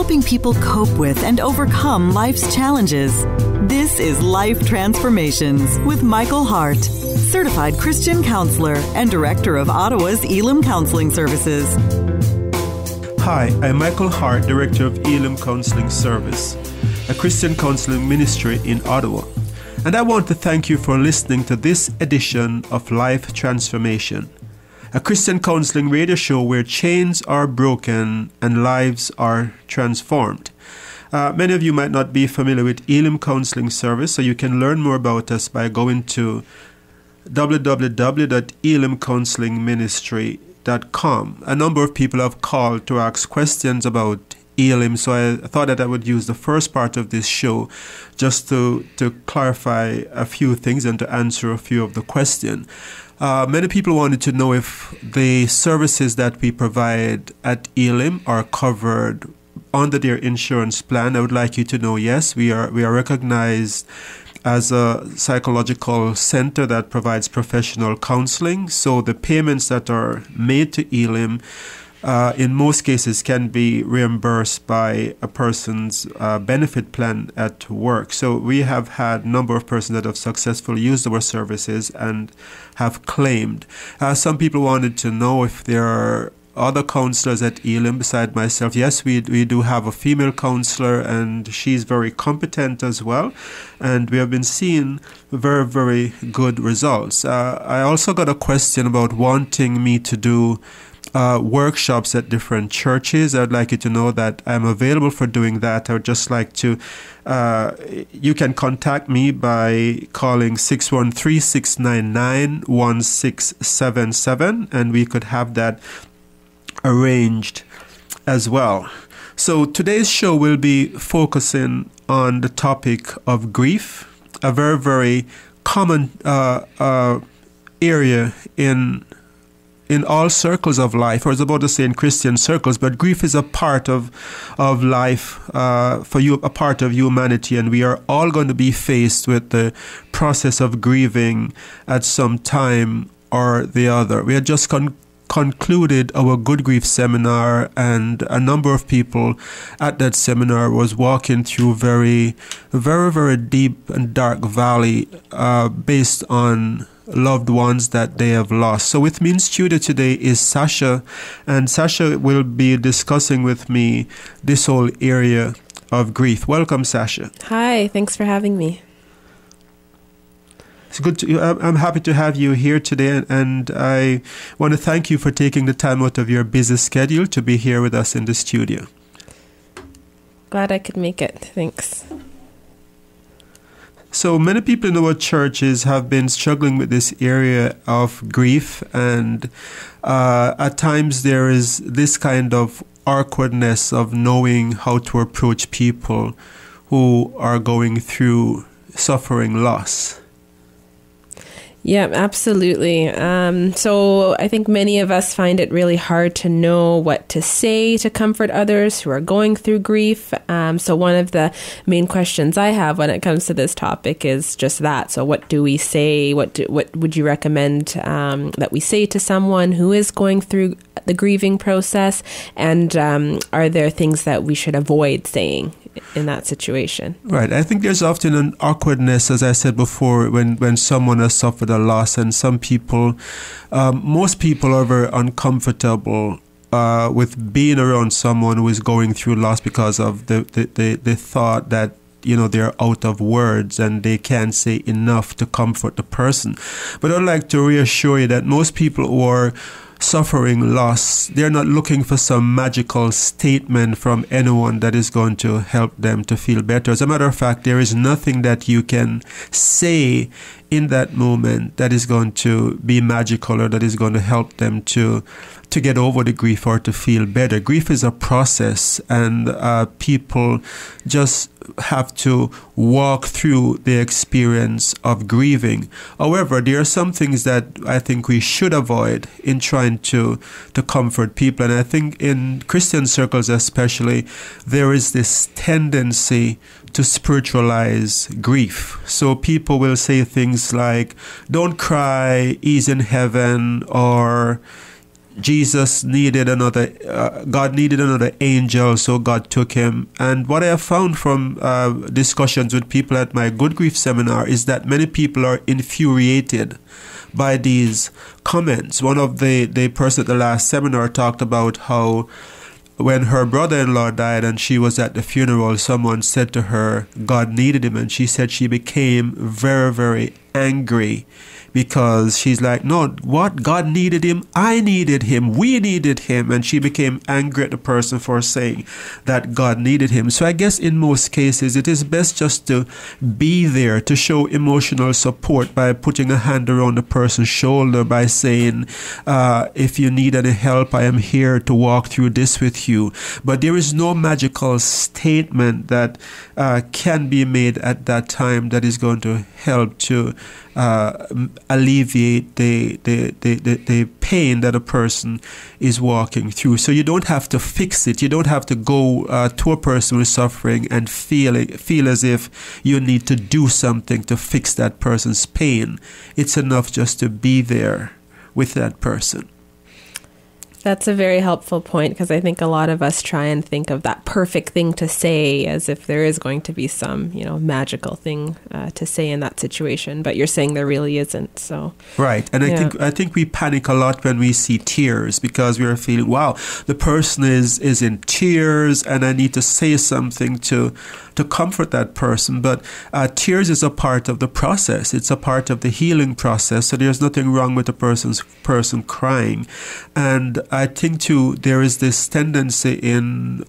helping people cope with and overcome life's challenges. This is Life Transformations with Michael Hart, certified Christian counselor and director of Ottawa's Elim Counseling Services. Hi, I'm Michael Hart, director of Elim Counseling Service, a Christian counseling ministry in Ottawa. And I want to thank you for listening to this edition of Life Transformation, a Christian counseling radio show where chains are broken and lives are transformed. Many of you might not be familiar with Elim Counseling Service, so you can learn more about us by going to www.elimcounselingministry.com. A number of people have called to ask questions about Elim, so I thought that I would use the first part of this show just to clarify a few things and to answer a few of the questions. Many people wanted to know if the services that we provide at Elim are covered under their insurance plan. I would like you to know, yes, we are recognized as a psychological center that provides professional counseling. So the payments that are made to Elim in most cases can be reimbursed by a person's benefit plan at work. So we have had a number of persons that have successfully used our services and have claimed. Some people wanted to know if there are other counselors at Elim beside myself. Yes, we do have a female counselor, and she's very competent as well. And we have been seeing very, very good results. I also got a question about wanting me to do workshops at different churches. I'd like you to know that I'm available for doing that. I would just like to, you can contact me by calling 613-699-1677, and we could have that arranged as well. So today's show will be focusing on the topic of grief, a very, very common area in all circles of life, or I was about to say in Christian circles, but grief is a part of life for you, a part of humanity, and we are all going to be faced with the process of grieving at some time or the other. We had just concluded our Good Grief seminar, and a number of people at that seminar was walking through very, very, very deep and dark valley based on loved ones that they have lost. So with me in studio today is Sasha, and Sasha will be discussing with me this whole area of grief. Welcome, Sasha. Hi, thanks for having me. It's good I'm happy to have you here today, and I want to thank you for taking the time out of your busy schedule to be here with us in the studio. Glad I could make it. Thanks. So many people in our churches have been struggling with this area of grief, and at times there is this kind of awkwardness of knowing how to approach people who are going through suffering loss. Yeah, absolutely. So I think many of us find it really hard to know what to say to comfort others who are going through grief. So one of the main questions I have when it comes to this topic is just that. So what do we say? What would you recommend that we say to someone who is going through the grieving process? And are there things that we should avoid saying in that situation? Right. I think there's often an awkwardness, as I said before, when someone has suffered a loss, and some people, most people are very uncomfortable with being around someone who is going through loss because of the thought that, you know, they're out of words and they can't say enough to comfort the person. But I'd like to reassure you that most people who are suffering loss, they're not looking for some magical statement from anyone that is going to help them to feel better. As a matter of fact, there is nothing that you can say in that moment that is going to be magical or that is going to help them to get over the grief or to feel better. Grief is a process, and people just have to walk through the experience of grieving. However, there are some things that I think we should avoid in trying to comfort people. And I think in Christian circles especially, there is this tendency to spiritualize grief. So people will say things like, don't cry, he's in heaven, or Jesus needed God needed another angel, so God took him. And what I have found from discussions with people at my Good Grief seminar is that many people are infuriated by these comments. One of the person at the last seminar talked about how when her brother-in-law died and she was at the funeral, someone said to her, God needed him. And she said she became very, very angry because she's like, no, what? God needed him? I needed him. We needed him. And she became angry at the person for saying that God needed him. So I guess in most cases, it is best just to be there, to show emotional support by putting a hand around the person's shoulder, by saying, if you need any help, I am here to walk through this with you. But there is no magical statement that can be made at that time that is going to help to alleviate the pain that a person is walking through. So you don't have to fix it. You don't have to go to a person who is suffering and feel as if you need to do something to fix that person's pain. It's enough just to be there with that person. That's a very helpful point, because I think a lot of us try and think of that perfect thing to say as if there is going to be some, magical thing to say in that situation. But you're saying there really isn't. So right, and yeah. I think we panic a lot when we see tears, because we are feeling, wow, the person is in tears, and I need to say something to comfort that person. But tears is a part of the process. It's a part of the healing process. So there's nothing wrong with a person crying. And I think too, there is this tendency in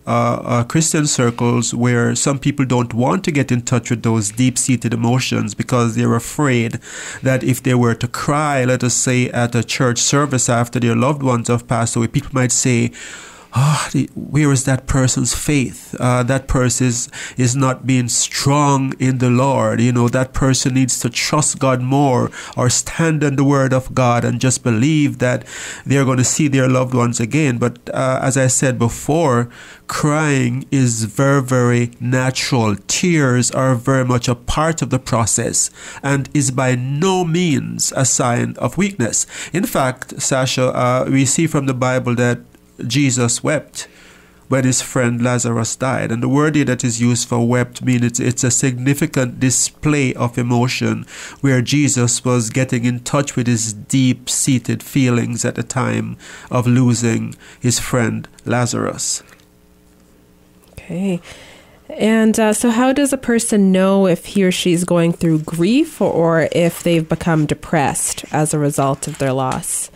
Christian circles where some people don't want to get in touch with those deep-seated emotions because they're afraid that if they were to cry, let us say at a church service after their loved ones have passed away, people might say, where is that person's faith? That person is not being strong in the Lord. That person needs to trust God more, or stand on the word of God and just believe that they're going to see their loved ones again. But as I said before, crying is very, very natural. Tears are very much a part of the process and is by no means a sign of weakness. In fact, Sasha, we see from the Bible that Jesus wept when his friend Lazarus died. And the word here that is used for wept means it's a significant display of emotion, where Jesus was getting in touch with his deep-seated feelings at the time of losing his friend Lazarus. Okay. And so how does a person know if he or she is going through grief or if they've become depressed as a result of their loss?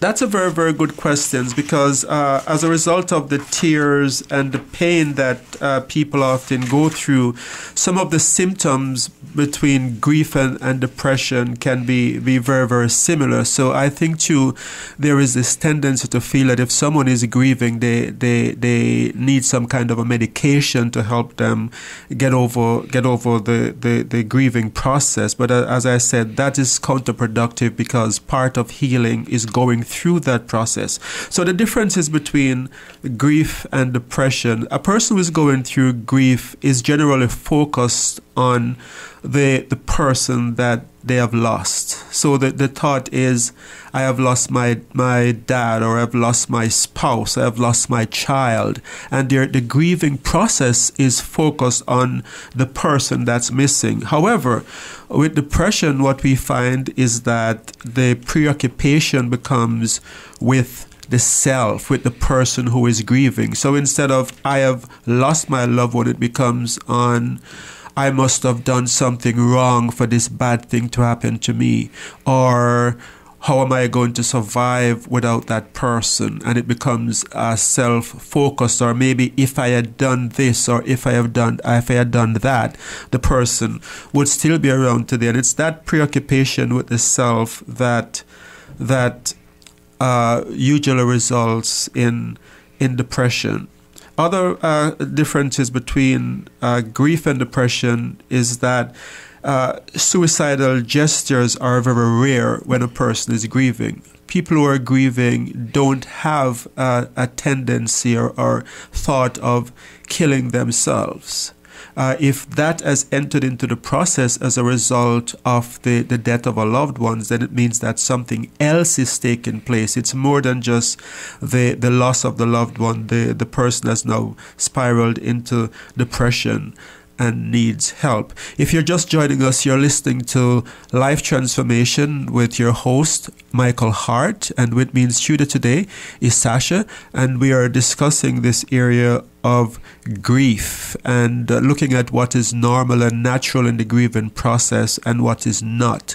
That's a very, very good question, because as a result of the tears and the pain that people often go through, some of the symptoms between grief and depression can be very, very similar. So I think too, there is this tendency to feel that if someone is grieving, they need some kind of a medication to help them get over the grieving process. But as I said, that is counterproductive, because part of healing is going through that process. So the differences between grief and depression: a person who is going through grief is generally focused on the person that they have lost. So the thought is, I have lost my dad, or I've lost my spouse, I have lost my child. And the grieving process is focused on the person that's missing. However, with depression, what we find is that the preoccupation becomes with the self, with the person who is grieving. So instead of, I have lost my loved one, it becomes on, I must have done something wrong for this bad thing to happen to me, or how am I going to survive without that person? And it becomes self-focused. Or maybe if I had done this, or if I had done that, the person would still be around today. And it's that preoccupation with the self that usually results in depression. Other differences between grief and depression is that suicidal gestures are very rare when a person is grieving. People who are grieving don't have a tendency or thought of killing themselves. if that has entered into the process as a result of the death of a loved one, then it means that something else is taking place. It's more than just the loss of the loved one. The person has now spiraled into depression and needs help. If you're just joining us, you're listening to Life Transformation with your host, Michael Hart, and with me in studio today is Sasha, and we are discussing this area of grief and looking at what is normal and natural in the grieving process and what is not.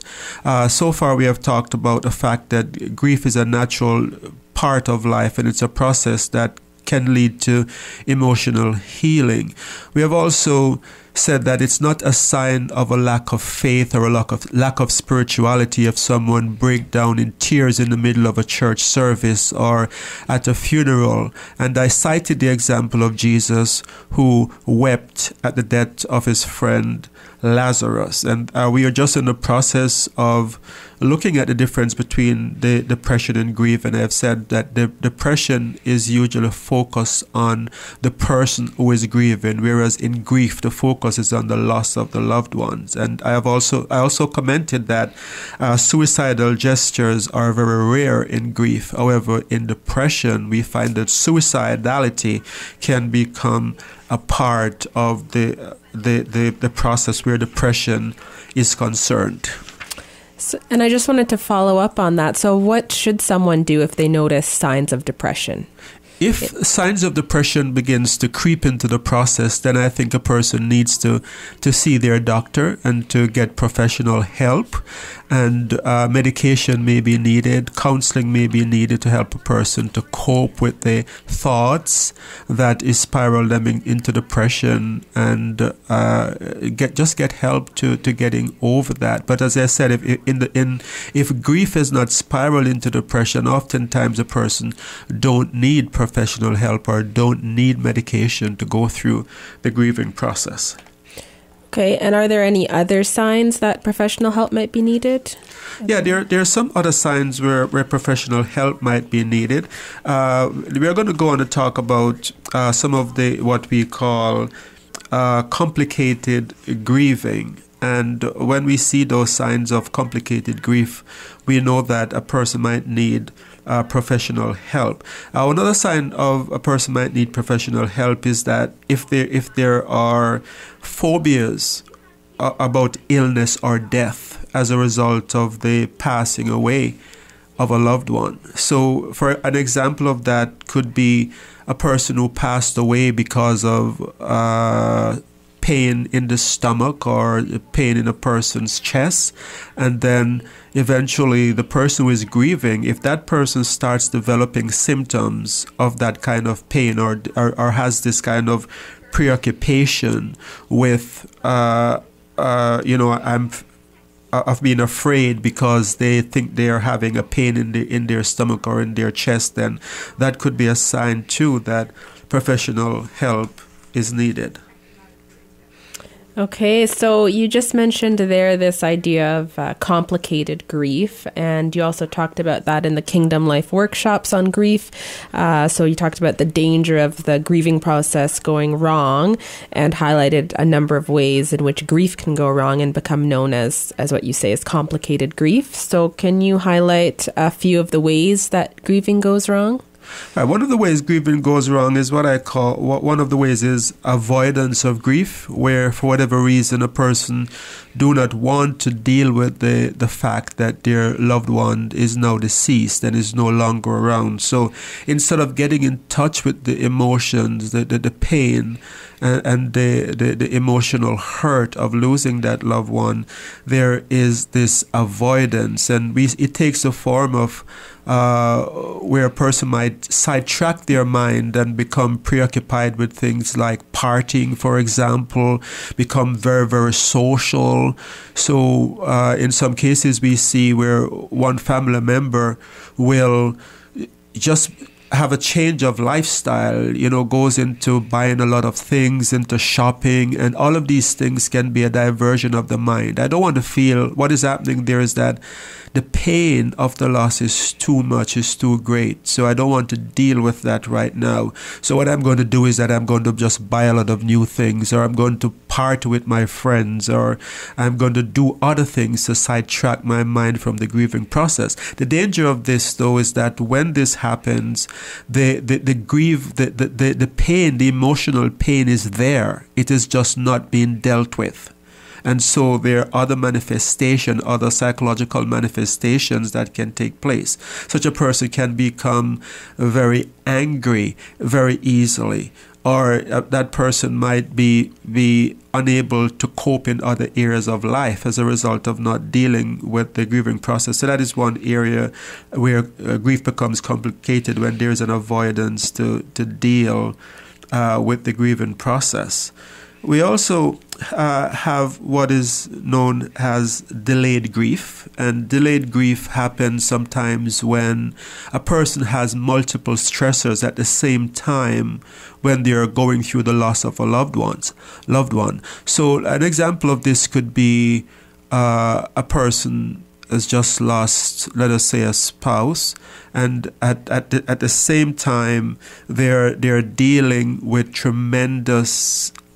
So far we have talked about the fact that grief is a natural part of life, and it's a process that can lead to emotional healing. We have also said that it's not a sign of a lack of faith or a lack of spirituality if someone break down in tears in the middle of a church service or at a funeral. And I cited the example of Jesus, who wept at the death of his friend Lazarus. And we are just in the process of looking at the difference between the depression and grief, and I have said that the depression is usually focused on the person who is grieving, whereas in grief the focus is on the loss of the loved ones. And I also commented that suicidal gestures are very rare in grief. However, in depression we find that suicidality can become a part of the process where depression is concerned. So, and I just wanted to follow up on that. So what should someone do if they notice signs of depression? If signs of depression begins to creep into the process, then I think a person needs to see their doctor and to get professional help. And medication may be needed, counseling may be needed to help a person to cope with the thoughts that is spiral them into depression, and get help to getting over that. But as I said, if grief has not spiraled into depression, oftentimes a person don't need professional help or don't need medication to go through the grieving process. Okay, and are there any other signs that professional help might be needed? Yeah, there are some other signs where professional help might be needed. We are going to go on to talk about some of what we call complicated grieving. And when we see those signs of complicated grief, we know that a person might need professional help. Another sign of a person might need professional help is that if there are phobias about illness or death as a result of the passing away of a loved one. So for an example of that could be a person who passed away because of pain in the stomach or pain in a person's chest, and then eventually the person who is grieving, if that person starts developing symptoms of that kind of pain or has this kind of preoccupation with of being afraid because they think they are having a pain in their stomach or in their chest, then that could be a sign too that professional help is needed. Okay, so you just mentioned there this idea of complicated grief, and you also talked about that in the Kingdom Life workshops on grief. So you talked about the danger of the grieving process going wrong and highlighted a number of ways in which grief can go wrong and become known as what you say is complicated grief. So can you highlight a few of the ways that grieving goes wrong? One of the ways grieving goes wrong is one of the ways is avoidance of grief, where for whatever reason a person do not want to deal with the fact that their loved one is now deceased and is no longer around. So instead of getting in touch with the emotions, the pain and the emotional hurt of losing that loved one, there is this avoidance, and it takes the form of where a person might sidetrack their mind and become preoccupied with things like partying, for example, become very, very social. So in some cases we see where one family member will just have a change of lifestyle, goes into buying a lot of things, into shopping, and all of these things can be a diversion of the mind. I don't want to feel what is happening there is that the pain of the loss is too much, is too great. So I don't want to deal with that right now. So what I'm going to do is that I'm going to just buy a lot of new things, or I'm going to party with my friends, or I'm going to do other things to sidetrack my mind from the grieving process. The danger of this, though, is that when this happens, the pain, the emotional pain is there. It is just not being dealt with. And so there are other other psychological manifestations that can take place. Such a person can become very angry very easily, or that person might be unable to cope in other areas of life as a result of not dealing with the grieving process. So that is one area where grief becomes complicated, when there is an avoidance to deal with the grieving process. We also have what is known as delayed grief. And delayed grief happens sometimes when a person has multiple stressors at the same time when they are going through the loss of a loved one. So an example of this could be a person has just lost, let us say, a spouse, and at the same time they're dealing with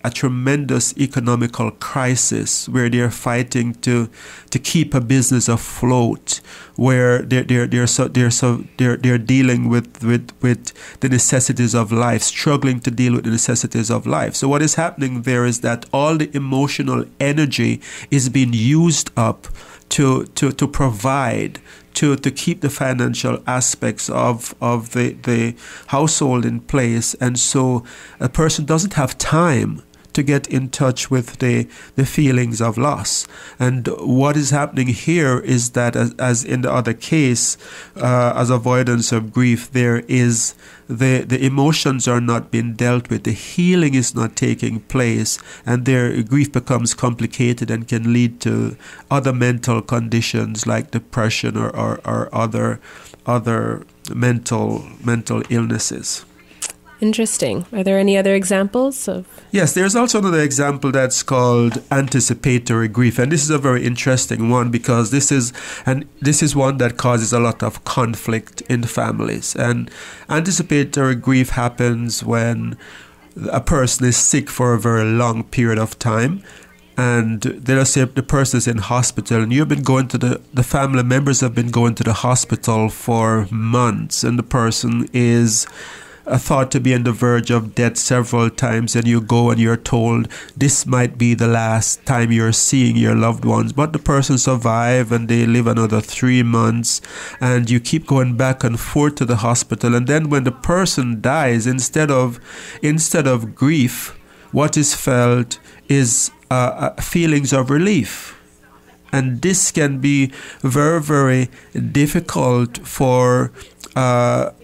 a tremendous economical crisis, where they're fighting to keep a business afloat, where they're dealing with the necessities of life, struggling to deal with the necessities of life. So what is happening there is that all the emotional energy is being used up to provide, to keep the financial aspects of the household in place. And so a person doesn't have time to get in touch with the feelings of loss. And what is happening here is that, as in the other case, as avoidance of grief, there is the emotions are not being dealt with, the healing is not taking place, and their grief becomes complicated and can lead to other mental conditions like depression or other mental illnesses. Interesting. Are there any other examples of? Yes, there's also another example that's called anticipatory grief, and this is a very interesting one because this is one that causes a lot of conflict in families. And anticipatory grief happens when a person is sick for a very long period of time. And let us say the person is in hospital, and you've been going to the family members have been going to the hospital for months, and the person is thought to be on the verge of death several times, and you go and you're told this might be the last time you're seeing your loved ones, but the person survive and they live another 3 months, and you keep going back and forth to the hospital. And then when the person dies, instead of grief, what is felt is feelings of relief. And this can be very, very difficult for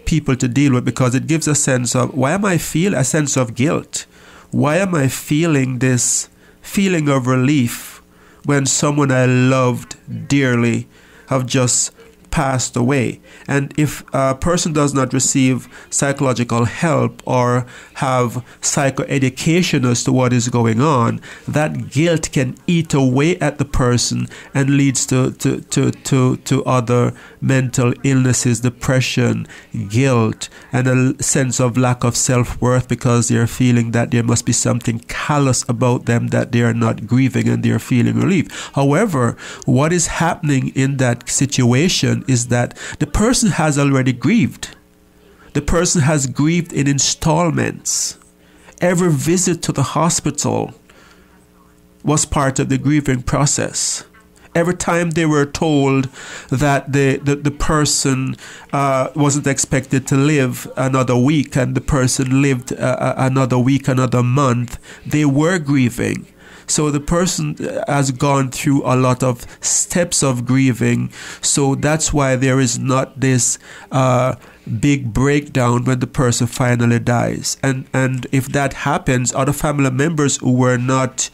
people to deal with, because it gives a sense of, why am I feeling a sense of guilt? Why am I feeling this feeling of relief when someone I loved dearly have just passed away? And if a person does not receive psychological help or have psychoeducation as to what is going on, that guilt can eat away at the person and leads to other mental illnesses, depression, guilt, and a sense of lack of self-worth, because they're feeling that there must be something callous about them, that they are not grieving and they're feeling relief. However, what is happening in that situation is that the person has already grieved. The person has grieved in installments. Every visit to the hospital was part of the grieving process. Every time they were told that the person wasn't expected to live another week, and the person lived another week, another month, they were grieving. So the person has gone through a lot of steps of grieving. So that's why there is not this big breakdown when the person finally dies. And if that happens, other family members who were not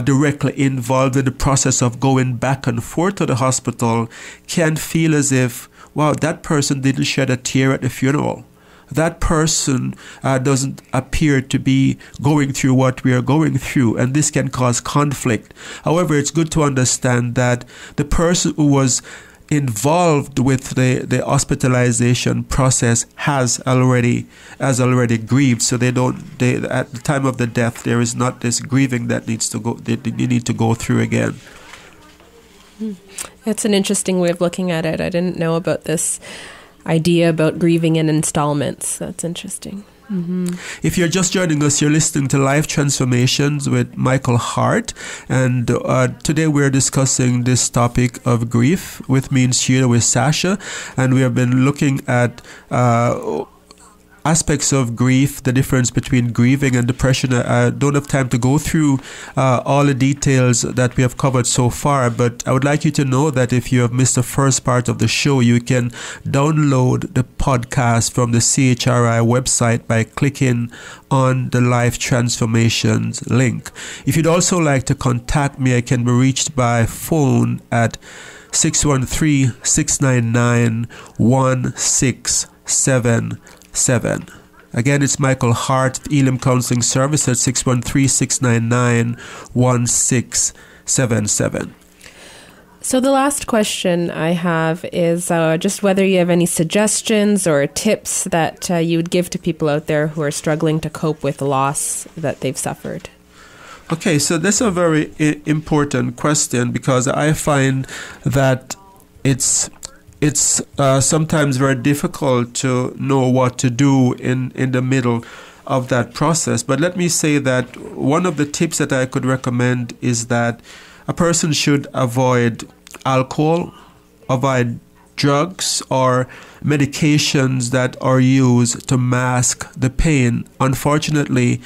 directly involved in the process of going back and forth to the hospital can feel as if, wow, that person didn't shed a tear at the funeral. That person doesn't appear to be going through what we are going through, and this can cause conflict. However, it's good to understand that the person who was involved with the hospitalization process has already grieved, so they at the time of the death there is not this grieving that needs to go that you need to go through again. That's an interesting way of looking at it. I didn't know about this idea about grieving in installments. That's interesting. Mm-hmm. If you're just joining us, you're listening to Life Transformations with Michael Hart, and today we're discussing this topic of grief. With me in studio with Sasha, and we have been looking at aspects of grief, the difference between grieving and depression. I don't have time to go through all the details that we have covered so far, but I would like you to know that if you have missed the first part of the show, you can download the podcast from the CHRI website by clicking on the Life Transformations link. If you'd also like to contact me, I can be reached by phone at 613-699-1677. Again, it's Michael Hart, Elim Counselling Service at 613-699-1677. So the last question I have is just whether you have any suggestions or tips that you would give to people out there who are struggling to cope with the loss that they've suffered. Okay, so that's a very important question, because I find that it's sometimes very difficult to know what to do in the middle of that process. But let me say that one of the tips that I could recommend is that a person should avoid alcohol, avoid drugs or medications that are used to mask the pain. Unfortunately,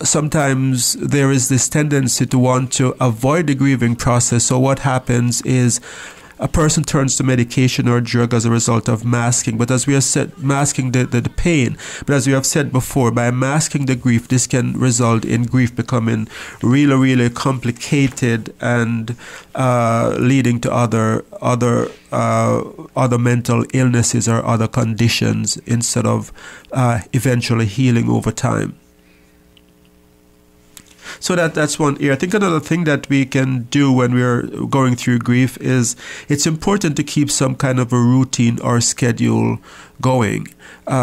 sometimes there is this tendency to want to avoid the grieving process. So what happens is a person turns to medication or drug as a result of masking. But as we have said, masking the pain. But as we have said before, by masking the grief, this can result in grief becoming really, really complicated and leading to other mental illnesses or other conditions instead of eventually healing over time. So that's one area. I think another thing that we can do when we're going through grief is it's important to keep some kind of a routine or schedule going.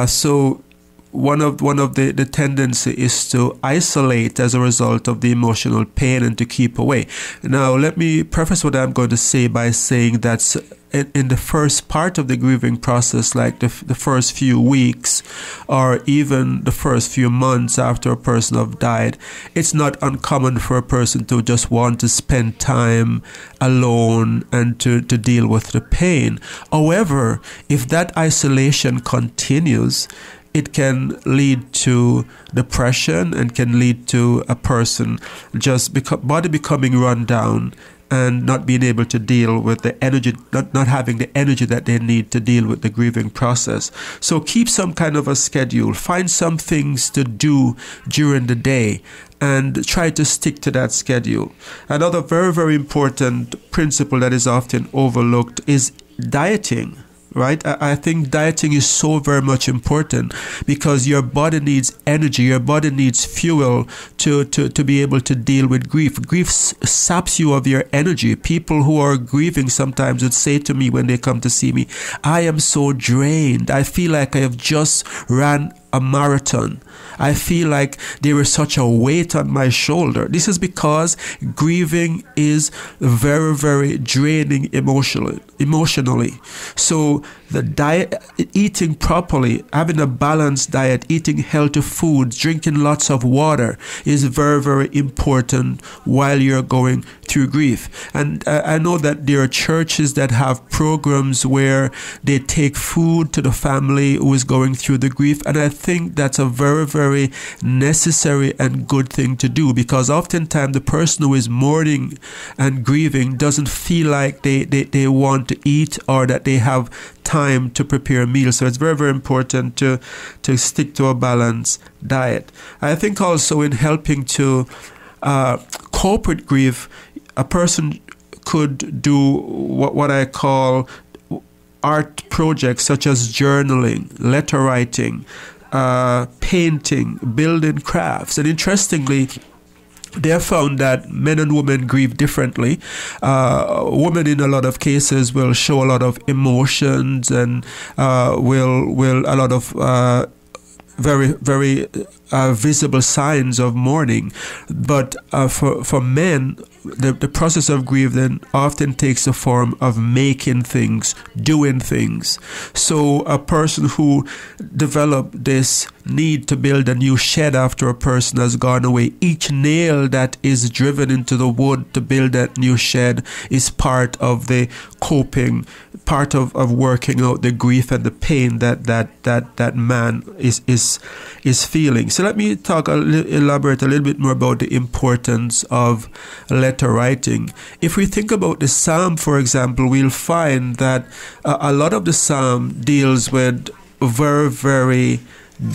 So one of the tendency is to isolate as a result of the emotional pain and to keep away. Now, let me preface what I'm going to say by saying that in the first part of the grieving process, like the first few weeks or even the first few months after a person has died, it's not uncommon for a person to just want to spend time alone and to deal with the pain. However, if that isolation continues, it can lead to depression and can lead to a person just body becoming run down and not being able to deal with the energy, not having the energy that they need to deal with the grieving process. So keep some kind of a schedule. Find some things to do during the day and try to stick to that schedule. Another very, very important principle that is often overlooked is dieting. Right? I think dieting is so very much important because your body needs energy, your body needs fuel to be able to deal with grief. Grief saps you of your energy. People who are grieving sometimes would say to me when they come to see me, I am so drained. I feel like I have just ran a marathon. I feel like there is such a weight on my shoulder. This is because grieving is very, very draining emotionally. So the diet, eating properly, having a balanced diet, eating healthy foods, drinking lots of water is very, very important while you're going through grief. And I know that there are churches that have programs where they take food to the family who is going through the grief. And I think that's a very, very necessary and good thing to do, because oftentimes the person who is mourning and grieving doesn't feel like they want to eat or that they have time to prepare a meal. So it's very, very important to stick to a balanced diet. I think also in helping to cope with grief, a person could do what I call art projects such as journaling, letter writing, painting, building crafts. And interestingly, they have found that men and women grieve differently. Women in a lot of cases will show a lot of emotions and will a lot of very, very visible signs of mourning. But for men, the process of grief then often takes the form of making things, doing things. So a person who developed this need to build a new shed after a person has gone away, each nail that is driven into the wood to build that new shed is part of the coping, part of working out the grief and the pain that man is feeling. So let me elaborate a little bit more about the importance of letter writing. If we think about the Psalm, for example, we'll find that a lot of the Psalm deals with very, very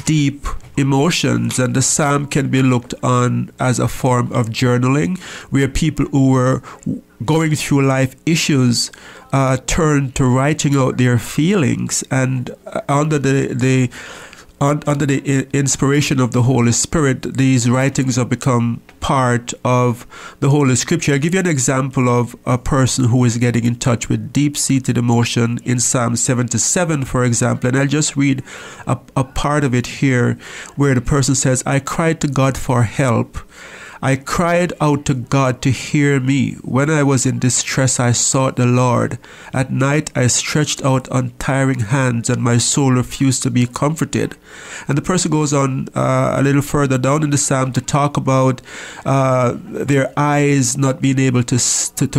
deep emotions, and the Psalm can be looked on as a form of journaling, where people who were going through life issues turn to writing out their feelings, and under the inspiration of the Holy Spirit, these writings have become part of the Holy Scripture. I'll give you an example of a person who is getting in touch with deep-seated emotion in Psalm 77, for example. And I'll just read a part of it here where the person says, "I cried to God for help. I cried out to God to hear me. When I was in distress, I sought the Lord. At night, I stretched out untiring hands, and my soul refused to be comforted." And the person goes on a little further down in the psalm to talk about their eyes not being able to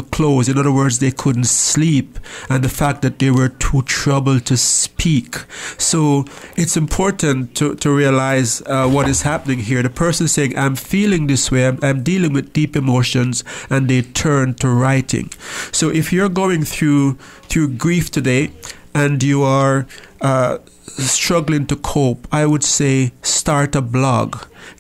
close. In other words, they couldn't sleep, and the fact that they were too troubled to speak. So it's important to realize what is happening here. The person saying, "I'm feeling this way, I'm dealing with deep emotions," and they turn to writing. So if you're going through grief today and you are struggling to cope, I would say start a blog,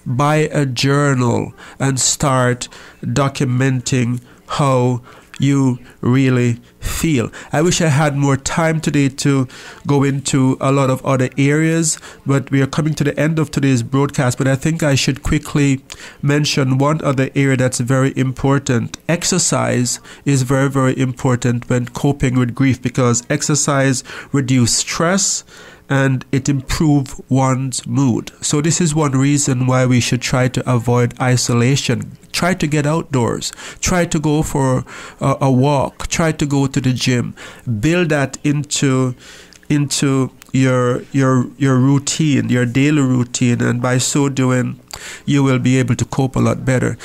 buy a journal, and start documenting how you really feel. I wish I had more time today to go into a lot of other areas, but we are coming to the end of today's broadcast. But I think I should quickly mention one other area that's very important. Exercise is very, very important when coping with grief, because exercise reduces stress and it improves one's mood. So this is one reason why we should try to avoid isolation. Try to get outdoors. Try to go for a walk. Try to go to the gym. Build that into your routine, your daily routine, and by so doing, you will be able to cope a lot better.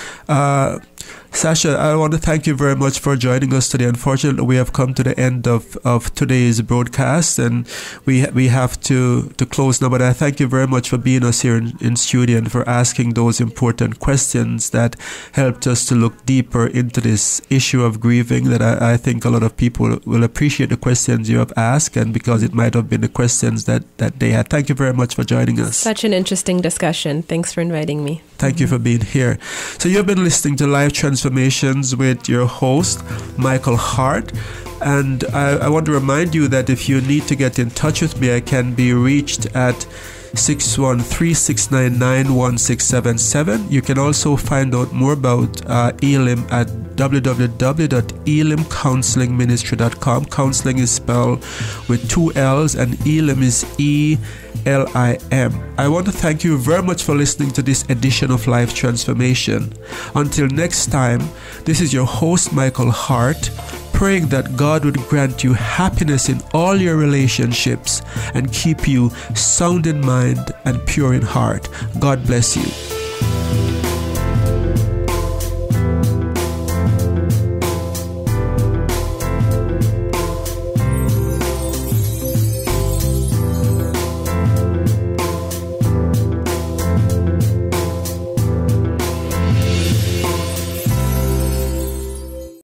Sasha, I want to thank you very much for joining us today. Unfortunately, we have come to the end of today's broadcast, and we have to close now. But I thank you very much for being us here in studio and for asking those important questions that helped us to look deeper into this issue of grieving, that I think a lot of people will appreciate the questions you have asked, and because it might have been the questions that they had. Thank you very much for joining us. Such an interesting discussion. Thanks for inviting me. Thank you for being here. So you've been listening to Life Transformations with your host, Michael Hart. And I want to remind you that if you need to get in touch with me, I can be reached at 613-699-1677. You can also find out more about Elim at www.elimcounselingministry.com. Counseling is spelled with 2 L's and Elim is E-L-I-M. I want to thank you very much for listening to this edition of Life Transformation. Until next time, this is your host, Michael Hart, praying that God would grant you happiness in all your relationships and keep you sound in mind and pure in heart. God bless you.